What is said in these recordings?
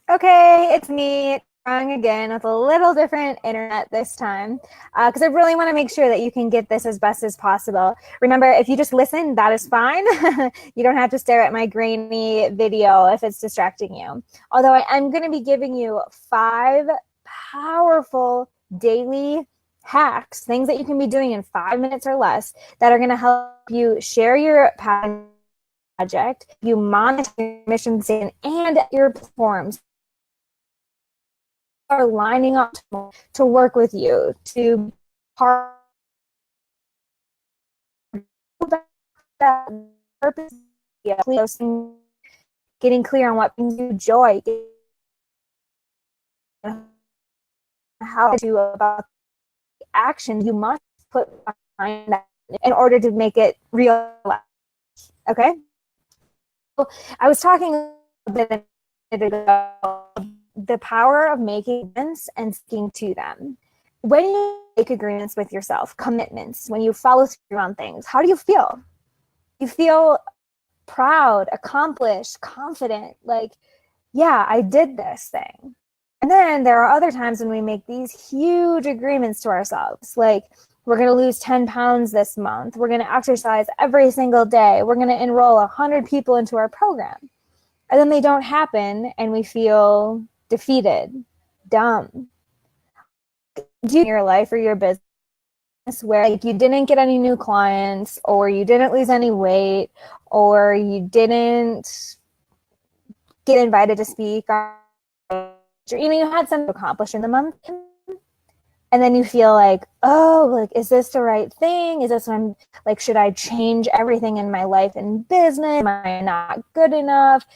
Okay, it's me trying again with a little different internet this time because I really want to make sure that you can get this as best as possible. Remember, if you just listen, that is fine. You don't have to stare at my grainy video if it's distracting you. Although I am going to be giving you 5 powerful daily hacks, things that you can be doing in 5 minutes or less that are going to help you share your project, you monitor your mission statement, and your platforms are lining up to work with you to part that purpose, getting clear on what brings you joy, how to do about the action you must put behind that in order to make it real. Okay, I was talking a bit ago the power of making agreements and sticking to them. When you make agreements with yourself, commitments, when you follow through on things, how do you feel? You feel proud, accomplished, confident, like, yeah, I did this thing. And then there are other times when we make these huge agreements to ourselves, like, we're going to lose 10 pounds this month. We're going to exercise every single day. We're going to enroll 100 people into our program. And then they don't happen and we feel defeated, dumb. Do you in your life or your business where like you didn't get any new clients or you didn't lose any weight or you didn't get invited to speak, or you had something to accomplish in the month, and then you feel like, oh, like, is this the right thing? Is this what I'm like, should I change everything in my life and business? Am I not good enough?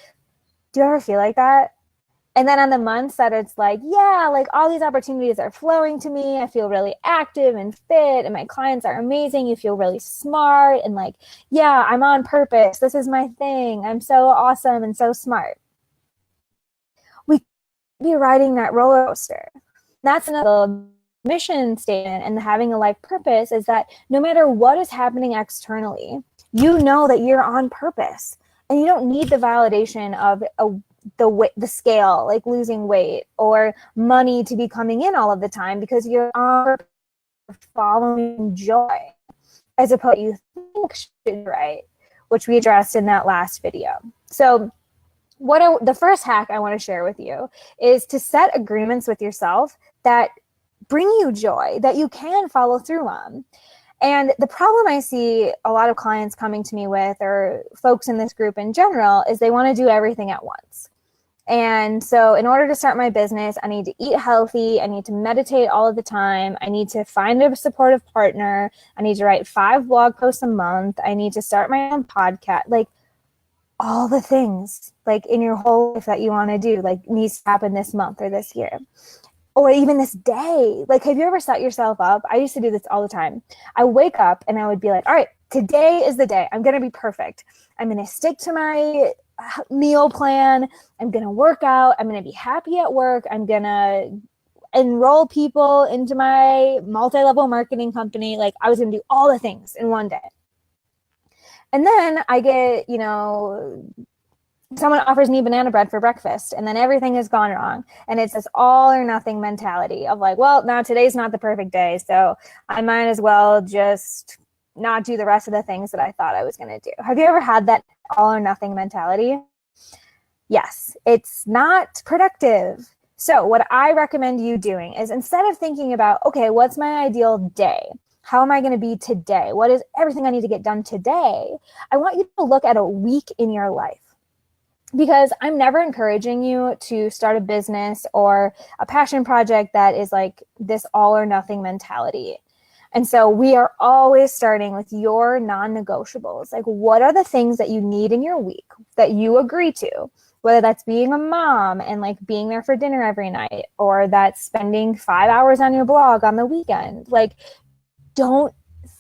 Do you ever feel like that? And then on the months that it's like, yeah, like all these opportunities are flowing to me. I feel really active and fit and my clients are amazing. You feel really smart and like, yeah, I'm on purpose. This is my thing. I'm so awesome and so smart. We be riding that roller coaster. That's another mission statement and having a life purpose is that no matter what is happening externally, you know that you're on purpose and you don't need the validation of the scale, like losing weight or money to be coming in all of the time because you're following joy as opposed to you think should be right, which we addressed in that last video. So the first hack I want to share with you is to set agreements with yourself that bring you joy, that you can follow through on. And the problem I see a lot of clients coming to me with, or folks in this group in general, is they want to do everything at once. And so in order to start my business, I need to eat healthy. I need to meditate all of the time. I need to find a supportive partner. I need to write 5 blog posts a month. I need to start my own podcast. Like all the things like in your whole life that you want to do, like needs to happen this month or this year. Or even this day. Like, have you ever set yourself up? I used to do this all the time. I wake up and I would be like, all right, today is the day. I'm going to be perfect. I'm going to stick to my meal plan. I'm going to work out. I'm going to be happy at work. I'm going to enroll people into my multi-level marketing company. Like, I was going to do all the things in one day. And then I get, someone offers me banana bread for breakfast and then everything has gone wrong. And it's this all or nothing mentality of like, well, now today's not the perfect day. So I might as well just not do the rest of the things that I thought I was going to do. Have you ever had that all or nothing mentality? Yes, it's not productive. So what I recommend you doing is instead of thinking about, okay, what's my ideal day? How am I going to be today? What is everything I need to get done today? I want you to look at a week in your life. Because I'm never encouraging you to start a business or a passion project that is like this all or nothing mentality. And so we are always starting with your non-negotiables. Like, what are the things that you need in your week that you agree to? Whether that's being a mom and like being there for dinner every night, or that's spending 5 hours on your blog on the weekend. Like, don't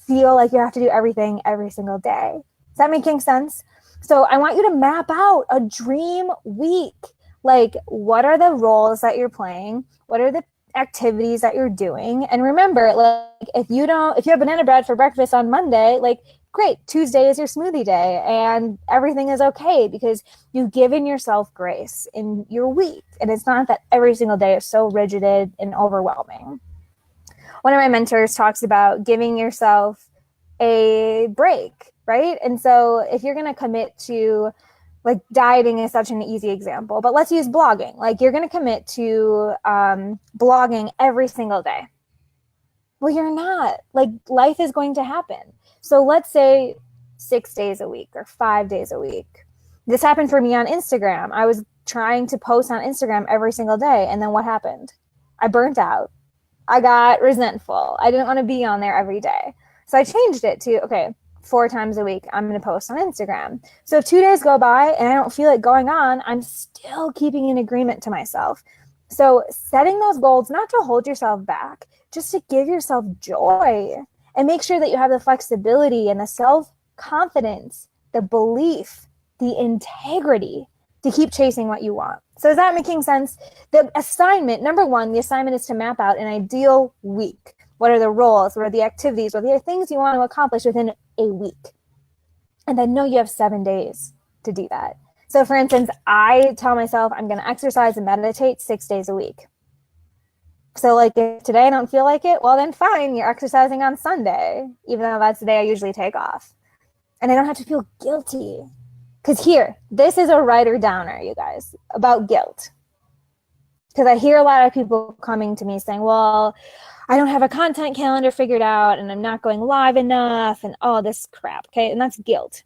feel like you have to do everything every single day. Is that making sense? So I want you to map out a dream week. Like, what are the roles that you're playing? What are the activities that you're doing? And remember, like, if you have banana bread for breakfast on Monday, like, great. Tuesday is your smoothie day and everything is okay because you've given yourself grace in your week. And it's not that every single day is so rigid and overwhelming. One of my mentors talks about giving yourself a break, right? And so if you're going to commit to, like, dieting is such an easy example, but let's use blogging. Like, you're going to commit to blogging every single day. Well, you're not. Like, life is going to happen. So let's say 6 days a week or 5 days a week. This happened for me on Instagram. I was trying to post on Instagram every single day. And then what happened? I burnt out. I got resentful. I didn't want to be on there every day. So I changed it to, okay, 4 times a week, I'm going to post on Instagram. So if 2 days go by and I don't feel it going on, I'm still keeping an agreement to myself. So setting those goals, not to hold yourself back, just to give yourself joy and make sure that you have the flexibility and the self-confidence, the belief, the integrity to keep chasing what you want. So is that making sense? The assignment, number one, the assignment is to map out an ideal week. What are the roles? What are the activities? What are the things you want to accomplish within a week? And then know you have 7 days to do that. So for instance, I tell myself I'm going to exercise and meditate 6 days a week. So like if today I don't feel like it, well then fine, you're exercising on Sunday, even though that's the day I usually take off. And I don't have to feel guilty. Because here, this is a writer downer, you guys, about guilt. Because I hear a lot of people coming to me saying, well, I don't have a content calendar figured out and I'm not going live enough and all this crap, okay? And that's guilt.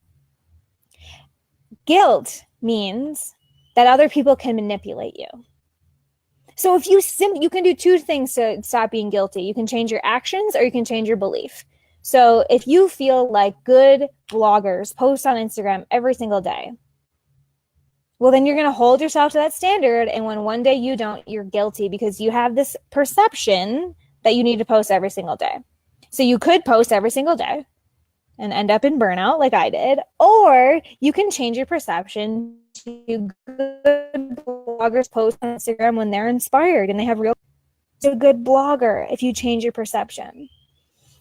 Guilt means that other people can manipulate you. So if you can do 2 things to stop being guilty. You can change your actions or you can change your belief. So if you feel like good bloggers post on Instagram every single day, well, then you're going to hold yourself to that standard. And when one day you don't, you're guilty because you have this perception that you need to post every single day. So you could post every single day and end up in burnout like I did, or you can change your perception to good bloggers post on Instagram when they're inspired and they have real. A good blogger if you change your perception.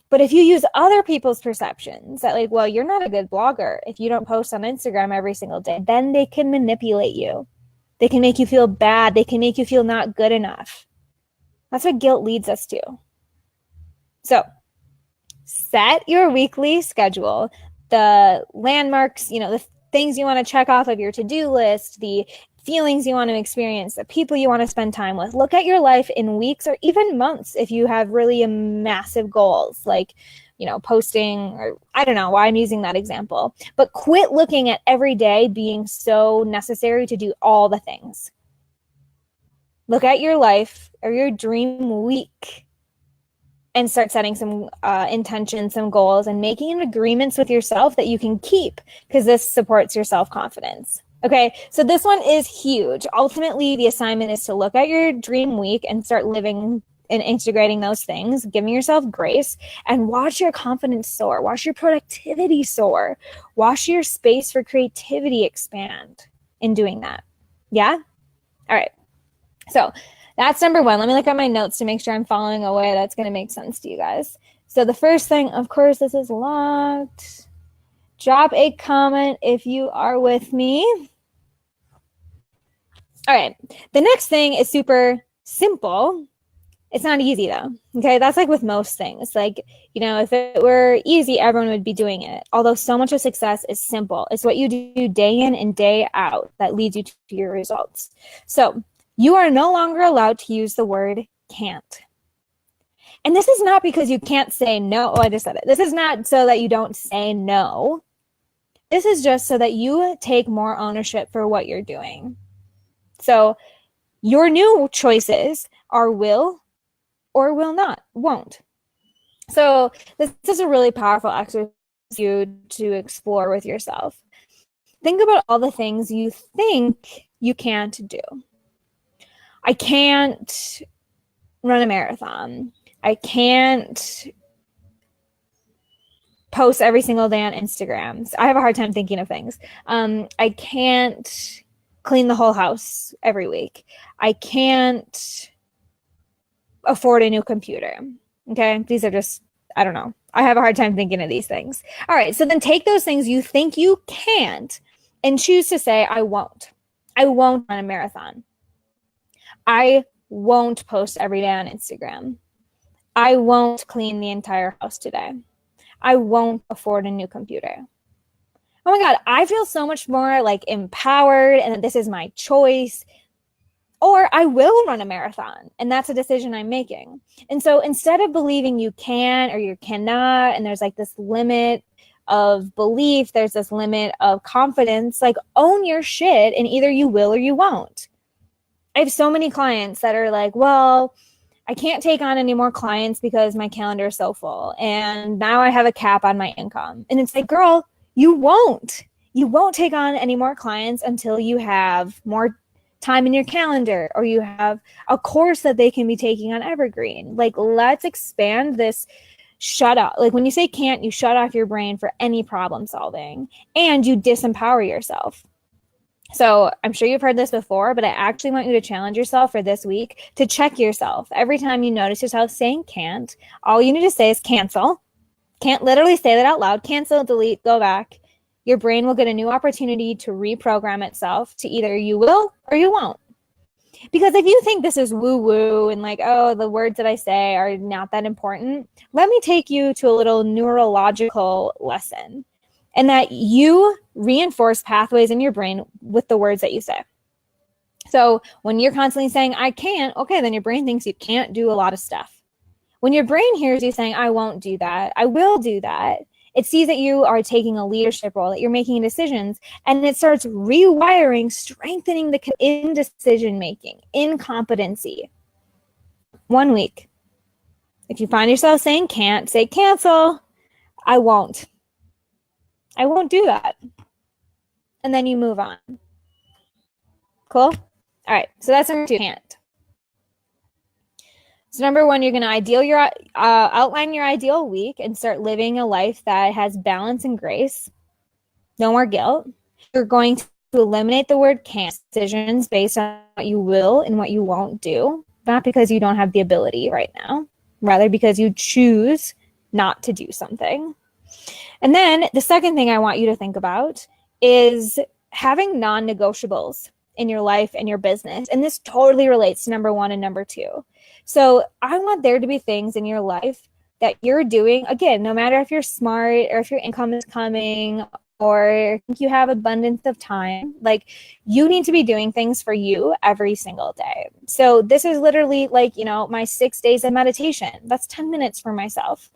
But if you use other people's perceptions that like, well, you're not a good blogger if you don't post on Instagram every single day, then they can manipulate you. They can make you feel bad. They can make you feel not good enough. That's what guilt leads us to. So set your weekly schedule, the landmarks, the things you want to check off of your to-do list, the feelings you want to experience, the people you want to spend time with. Look at your life in weeks or even months if you have really massive goals, like, posting, or I don't know why I'm using that example. But quit looking at every day being so necessary to do all the things. Look at your life or your dream week and start setting some intentions, some goals, and making agreements with yourself that you can keep, because this supports your self-confidence. Okay, so this one is huge. Ultimately, the assignment is to look at your dream week and start living and integrating those things, giving yourself grace, and watch your confidence soar. Watch your productivity soar. Watch your space for creativity expand in doing that. Yeah? All right. So that's number one. Let me look at my notes to make sure I'm following a way that's going to make sense to you guys. So the first thing, of course, this is locked. Drop a comment if you are with me. All right. The next thing is super simple. It's not easy though. Okay. That's like with most things. Like, if it were easy, everyone would be doing it. Although so much of success is simple. It's what you do day in and day out that leads you to your results. So you are no longer allowed to use the word can't. And this is not because you can't say no. Oh, I just said it. This is not so that you don't say no. This is just so that you take more ownership for what you're doing. So your new choices are will or will not, won't. So this is a really powerful exercise for you to explore with yourself. Think about all the things you think you can't do. I can't run a marathon. I can't post every single day on Instagram. So I have a hard time thinking of things. I can't clean the whole house every week. I can't afford a new computer. Okay. These are just, I don't know, I have a hard time thinking of these things. All right, so then take those things you think you can't and choose to say, I won't. I won't run a marathon. I won't post every day on Instagram. I won't clean the entire house today. I won't afford a new computer. Oh my God, I feel so much more like empowered and that this is my choice. Or I will run a marathon, and that's a decision I'm making. And so instead of believing you can or you cannot, and there's like this limit of belief, there's this limit of confidence, like own your shit and either you will or you won't. I have so many clients that are like, well, I can't take on any more clients because my calendar is so full. And now I have a cap on my income. And it's like, girl, you won't. You won't take on any more clients until you have more time in your calendar or you have a course that they can be taking on Evergreen. Like, let's expand this. Shut up. Like when you say can't, you shut off your brain for any problem solving and you disempower yourself. So I'm sure you've heard this before, but I actually want you to challenge yourself for this week to check yourself. Every time you notice yourself saying can't, all you need to say is cancel. Can't literally say that out loud. Cancel, delete, go back. Your brain will get a new opportunity to reprogram itself to either you will or you won't. Because if you think this is woo-woo and like, oh, the words that I say are not that important, let me take you to a little neurological lesson. And that you reinforce pathways in your brain with the words that you say. So when you're constantly saying, I can't, okay, then your brain thinks you can't do a lot of stuff. When your brain hears you saying, I won't do that, I will do that, it sees that you are taking a leadership role, that you're making decisions, and it starts rewiring, strengthening the indecision-making, incompetency. 1 week. If you find yourself saying can't, say cancel. I won't. I won't do that. And then you move on. Cool? All right. So that's number 2, can't. So number 1, you're going to outline your ideal week and start living a life that has balance and grace. No more guilt. You're going to eliminate the word can't decisions based on what you will and what you won't do. Not because you don't have the ability right now. Rather because you choose not to do something. And then the second thing I want you to think about is having non-negotiables in your life and your business. And this totally relates to number 1 and number 2. So I want there to be things in your life that you're doing, again, no matter if you're smart or if your income is coming or you have abundance of time, like you need to be doing things for you every single day. So this is literally like, my 6 days of meditation. That's 10 minutes for myself.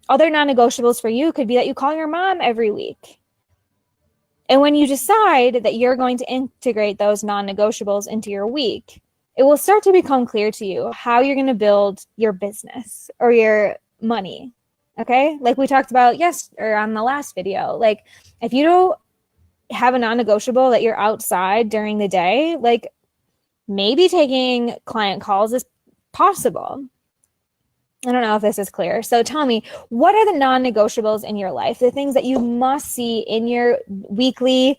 Other non-negotiables for you could be that you call your mom every week. And when you decide that you're going to integrate those non-negotiables into your week, it will start to become clear to you how you're going to build your business or your money. Okay? Like we talked about on the last video. Like if you don't have a non-negotiable that you're outside during the day, like maybe taking client calls is possible. I don't know if this is clear. So tell me, what are the non-negotiables in your life? The things that you must see in your weekly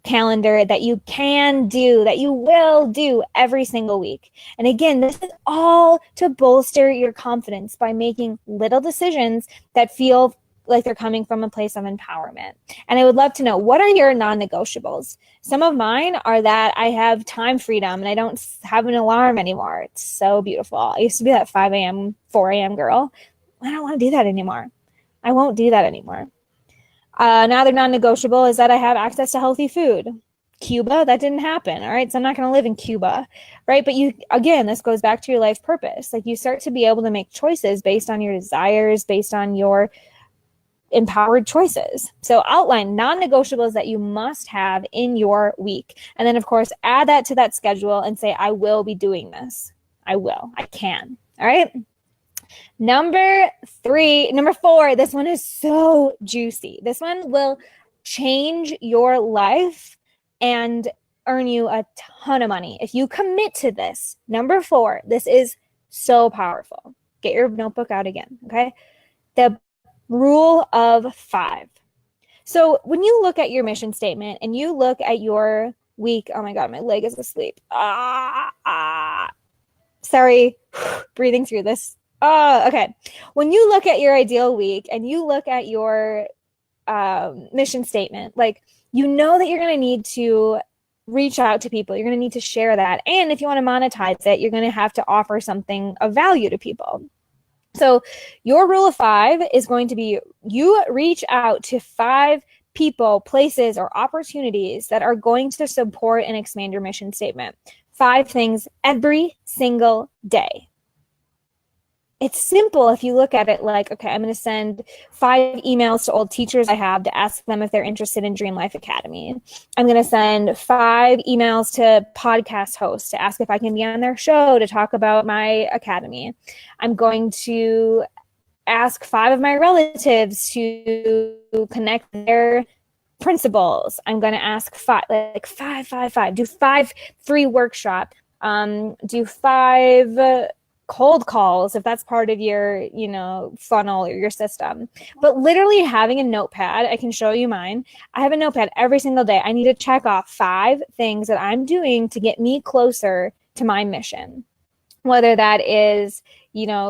calendar that you can do, that you will do every single week. And again, this is all to bolster your confidence by making little decisions that feel like they're coming from a place of empowerment. And I would love to know, what are your non-negotiables? Some of mine are that I have time freedom and I don't have an alarm anymore. It's so beautiful. I used to be that 5 a.m., 4 a.m. girl. I don't want to do that anymore. I won't do that anymore. Another non-negotiable is that I have access to healthy food. Cuba, that didn't happen. All right. So I'm not going to live in Cuba. Right. But this goes back to your life purpose. Like you start to be able to make choices based on your desires, based on your empowered choices. So outline non-negotiables that you must have in your week. And then of course, add that to that schedule and say, I will be doing this. I will, I can. All right. Number 4, this one is so juicy. This one will change your life and earn you a ton of money. If you commit to this, number 4, this is so powerful. Get your notebook out again. Okay. The rule of 5. So when you look at your mission statement and you look at your week, oh my God, my leg is asleep. Sorry, breathing through this Oh, okay. When you look at your ideal week and you look at your mission statement, like, you know that you're going to need to reach out to people. You're going to need to share that. And if you want to monetize it, you're going to have to offer something of value to people. So your rule of 5 is going to be you reach out to 5 people, places, or opportunities that are going to support and expand your mission statement. 5 things every single day. It's simple if you look at it like, okay, I'm going to send 5 emails to old teachers I have to ask them if they're interested in Dream Life Academy. I'm going to send 5 emails to podcast hosts to ask if I can be on their show to talk about my academy. I'm going to ask 5 of my relatives to connect their principals. I'm going to ask 5, like 5, 5, 5. Do 5 free workshop. Do 5 cold calls if that's part of your, funnel or your system. But literally having a notepad, I can show you mine. I have a notepad every single day. I need to check off 5 things that I'm doing to get me closer to my mission. Whether that is,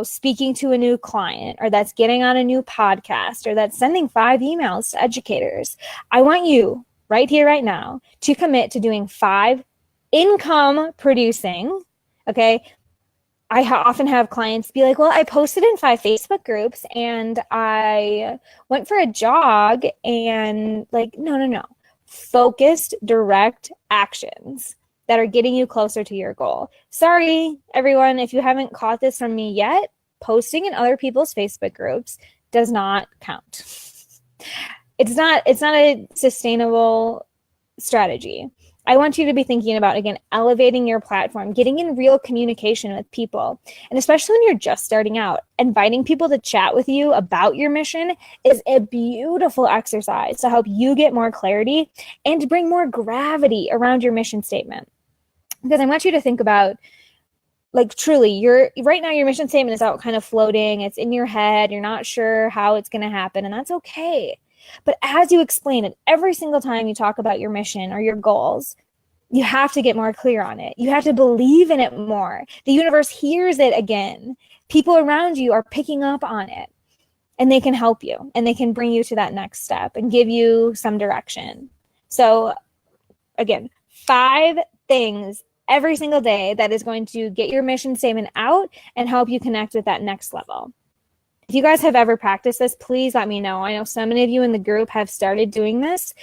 speaking to a new client, or that's getting on a new podcast, or that's sending 5 emails to educators. I want you right here, right now, to commit to doing 5 income producing, okay? I often have clients be like, well, I posted in 5 Facebook groups and I went for a jog, and like, no. Focused, direct actions that are getting you closer to your goal. Sorry, everyone, if you haven't caught this from me yet, posting in other people's Facebook groups does not count. It's not a sustainable strategy. I want you to be thinking about, again, elevating your platform, getting in real communication with people. And especially when you're just starting out, inviting people to chat with you about your mission is a beautiful exercise to help you get more clarity and to bring more gravity around your mission statement. Because I want you to think about, like, truly, right now your mission statement is out kind of floating. It's in your head. You're not sure how it's going to happen, and that's okay. But as you explain it, every single time you talk about your mission or your goals, you have to get more clear on it. You have to believe in it more. The universe hears it again. People around you are picking up on it, and they can help you, and they can bring you to that next step and give you some direction. So again, 5 things every single day that is going to get your mission statement out and help you connect with that next level. If you guys have ever practiced this, please let me know. I know so many of you in the group have started doing this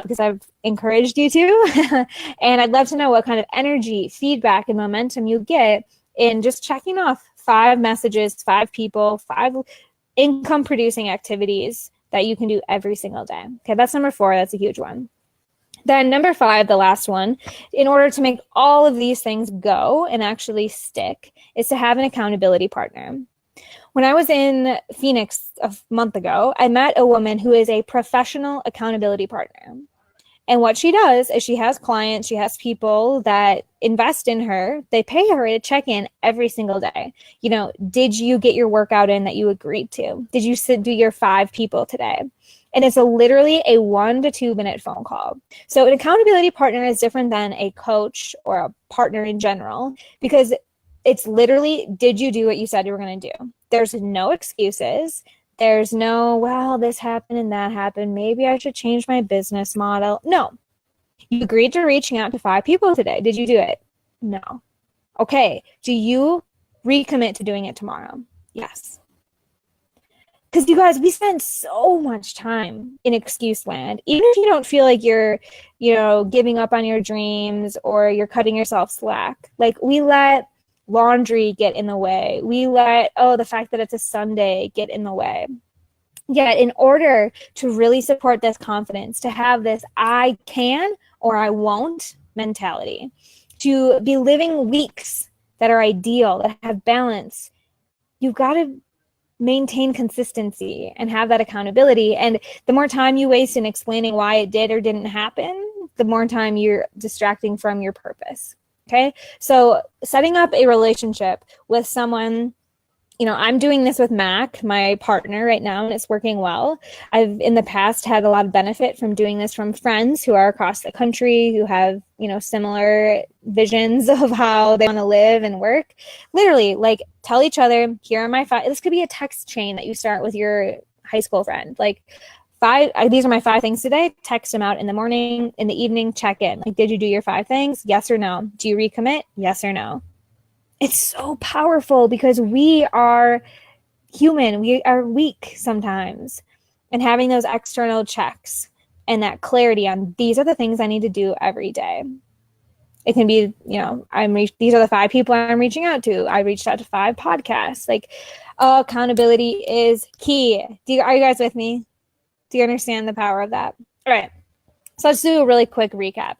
because I've encouraged you to. And I'd love to know what kind of energy, feedback, and momentum you get in just checking off 5 messages, 5 people, 5 income producing activities that you can do every single day. Okay, that's number 4. That's a huge one. Then number 5, the last one, in order to make all of these things go and actually stick, is to have an accountability partner. When I was in Phoenix a month ago, I met a woman who is a professional accountability partner. And what she does is she has clients, she has people that invest in her. They pay her to check in every single day. Did you get your workout in that you agreed to? Did you do your 5 people today? And it's literally a 1 to 2 minute phone call. So an accountability partner is different than a coach or a partner in general, because it's literally, did you do what you said you were going to do? There's no excuses. There's no, well, this happened and that happened. Maybe I should change my business model. No. You agreed to reaching out to 5 people today. Did you do it? No. Okay. Do you recommit to doing it tomorrow? Yes. Because you guys, we spend so much time in excuse land. Even if you don't feel like you're, giving up on your dreams or you're cutting yourself slack. Like, we let laundry get in the way. We let, the fact that it's a Sunday get in the way. Yet in order to really support this confidence, to have this I can or I won't mentality, to be living weeks that are ideal, that have balance, you've got to maintain consistency and have that accountability. And the more time you waste in explaining why it did or didn't happen, the more time you're distracting from your purpose. Okay, so setting up a relationship with someone I'm doing this with Mac, my partner right now, and it's working well. I've in the past had a lot of benefit from doing this from friends who are across the country, who have, similar visions of how they want to live and work. Literally, like, tell each other, here are my 5. This could be a text chain that you start with your high school friend. Like, 5, these are my 5 things today. Text them out in the morning, in the evening, check in. Like, did you do your 5 things? Yes or no? Do you recommit? Yes or no? It's so powerful because we are human. We are weak sometimes. And having those external checks and that clarity on these are the things I need to do every day. It can be, these are the 5 people I'm reaching out to. I reached out to 5 podcasts. Like, accountability is key. Are you guys with me? Do you understand the power of that? All right. So let's do a really quick recap.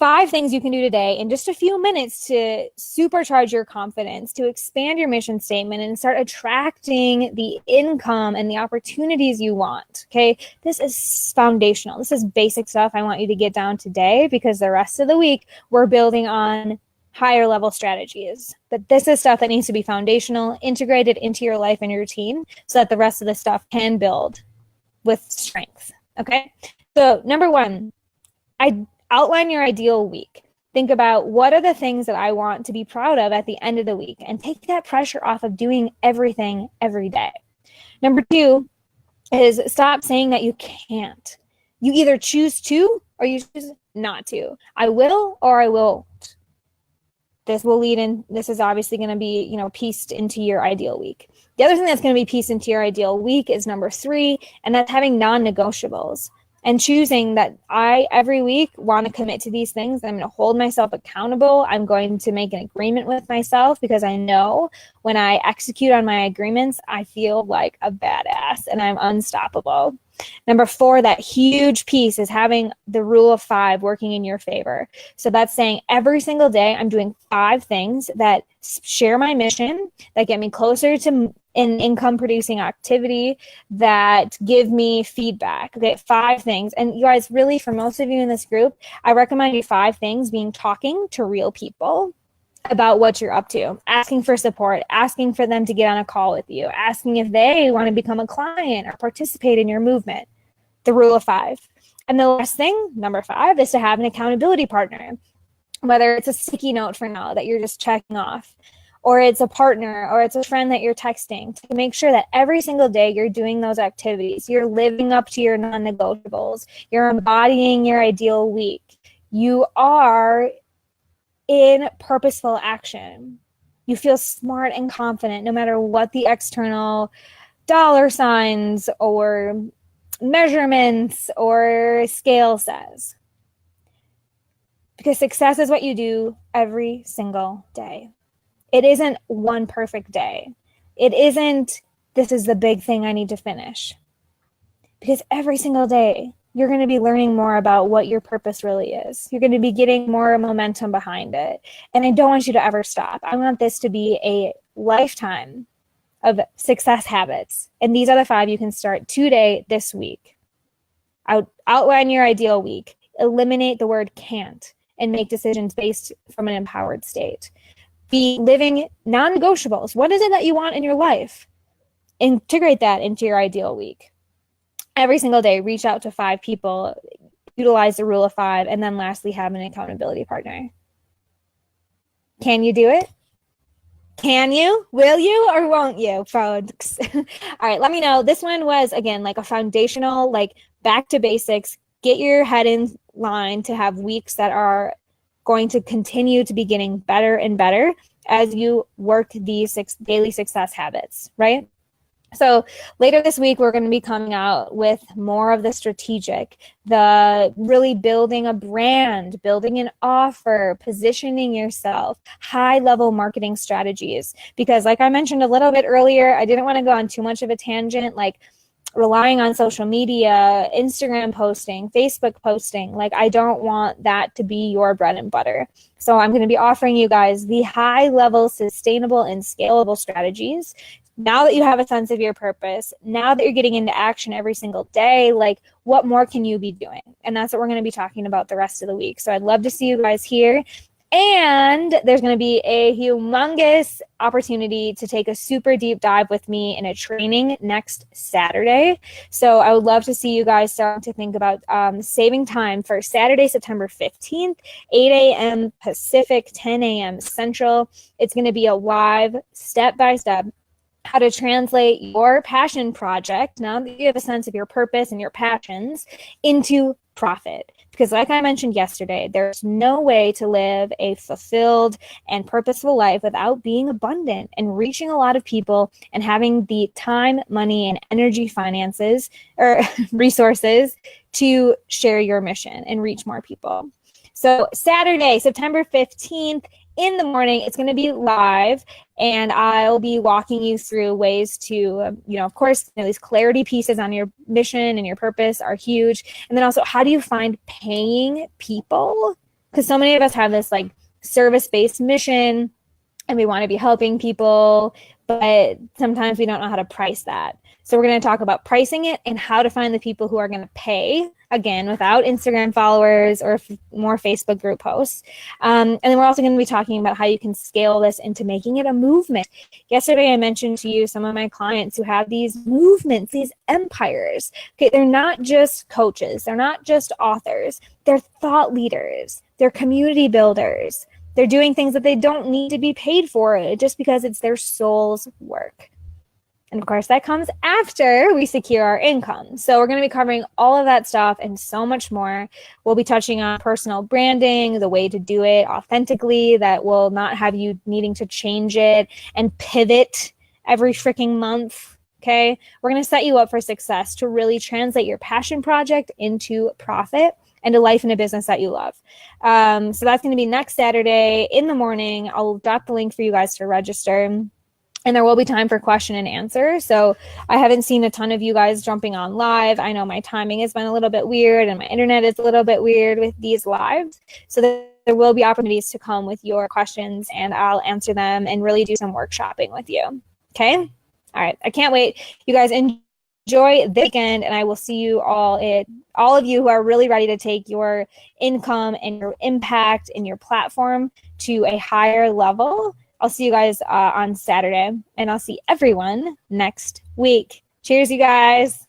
5 things you can do today in just a few minutes to supercharge your confidence, to expand your mission statement and start attracting the income and the opportunities you want. Okay. This is foundational. This is basic stuff I want you to get down today, because the rest of the week we're building on higher level strategies. But this is stuff that needs to be foundational, integrated into your life and your routine so that the rest of the stuff can build with strength. Okay. So number 1, outline your ideal week. Think about what are the things that I want to be proud of at the end of the week, and take that pressure off of doing everything every day. Number 2 is stop saying that you can't. You either choose to or you choose not to. I will or I won't. This will lead in, this is obviously going to be, pieced into your ideal week. The other thing that's going to be pieced into your ideal week is number 3, and that's having non-negotiables. And choosing that I, every week, want to commit to these things. I'm going to hold myself accountable. I'm going to make an agreement with myself, because I know when I execute on my agreements, I feel like a badass and I'm unstoppable. Number 4, that huge piece is having the rule of 5 working in your favor. So that's saying every single day I'm doing 5 things that share my mission, that get me closer to an income producing activity, that give me feedback. Okay, 5 things. And you guys, really, for most of you in this group, I recommend you 5 things being talking to real people about what you're up to, asking for support, asking for them to get on a call with you, asking if they want to become a client or participate in your movement. The rule of 5. And the last thing, number 5, is to have an accountability partner, whether it's a sticky note for now that you're just checking off, or it's a partner, or it's a friend that you're texting, to make sure that every single day you're doing those activities. You're living up to your non-negotiables. You're embodying your ideal week. You are in purposeful action. You feel smart and confident no matter what the external dollar signs or measurements or scale says. Because success is what you do every single day. It isn't one perfect day. It isn't, this is the big thing I need to finish. Because every single day, you're going to be learning more about what your purpose really is. You're going to be getting more momentum behind it. And I don't want you to ever stop. I want this to be a lifetime of success habits. And these are the 5 you can start today, this week. Outline your ideal week. Eliminate the word can't and make decisions based from an empowered state. Be living non-negotiables. What is it that you want in your life? Integrate that into your ideal week. Every single day, reach out to 5 people, utilize the rule of 5, and then lastly, have an accountability partner. Can you do it? Can you? Will you or won't you, folks? All right, let me know. This one was, again, like a foundational, like back to basics. Get your head in line to have weeks that are going to continue to be getting better and better as you work these daily success habits, right? So later this week, we're going to be coming out with more of the strategic, the really building a brand, building an offer, positioning yourself, high-level marketing strategies. Because like I mentioned a little bit earlier, I didn't want to go on too much of a tangent, like relying on social media, Instagram posting, Facebook posting. Like, I don't want that to be your bread and butter. So I'm going to be offering you guys the high-level, sustainable, and scalable strategies. Now that you have a sense of your purpose, now that you're getting into action every single day, like, what more can you be doing? And that's what we're going to be talking about the rest of the week. So I'd love to see you guys here. And there's going to be a humongous opportunity to take a super deep dive with me in a training next Saturday. So I would love to see you guys starting to think about saving time for Saturday, September 15th, 8 a.m. Pacific, 10 a.m. Central. It's going to be a live step-by-step how to translate your passion project, now that you have a sense of your purpose and your passions, into profit. Because like I mentioned yesterday, there's no way to live a fulfilled and purposeful life without being abundant and reaching a lot of people and having the time, money, and energy finances or resources to share your mission and reach more people. So Saturday, September 15th, in the morning, it's going to be live, and I'll be walking you through ways to, of course, these clarity pieces on your mission and your purpose are huge. And then also, how do you find paying people? Because so many of us have this like service-based mission and we want to be helping people, but sometimes we don't know how to price that. So we're going to talk about pricing it and how to find the people who are going to pay, again, without Instagram followers or more Facebook group posts. And then we're also going to be talking about how you can scale this into making it a movement. Yesterday, I mentioned to you some of my clients who have these movements, these empires. Okay, they're not just coaches. They're not just authors. They're thought leaders. They're community builders. They're doing things that they don't need to be paid for just because it's their soul's work. And of course, that comes after we secure our income. So we're going to be covering all of that stuff and so much more. We'll be touching on personal branding, the way to do it authentically that will not have you needing to change it and pivot every freaking month. Okay, we're going to set you up for success to really translate your passion project into profit and a life and a business that you love. So that's going to be next Saturday in the morning. I'll drop the link for you guys to register. And there will be time for question and answer. So I haven't seen a ton of you guys jumping on live. I know my timing has been a little bit weird and my internet is a little bit weird with these lives. So there will be opportunities to come with your questions and I'll answer them and really do some workshopping with you. Okay? All right. I can't wait. You guys enjoy the weekend, and I will see you all of you who are really ready to take your income and your impact and your platform to a higher level. I'll see you guys on Saturday, and I'll see everyone next week. Cheers, you guys.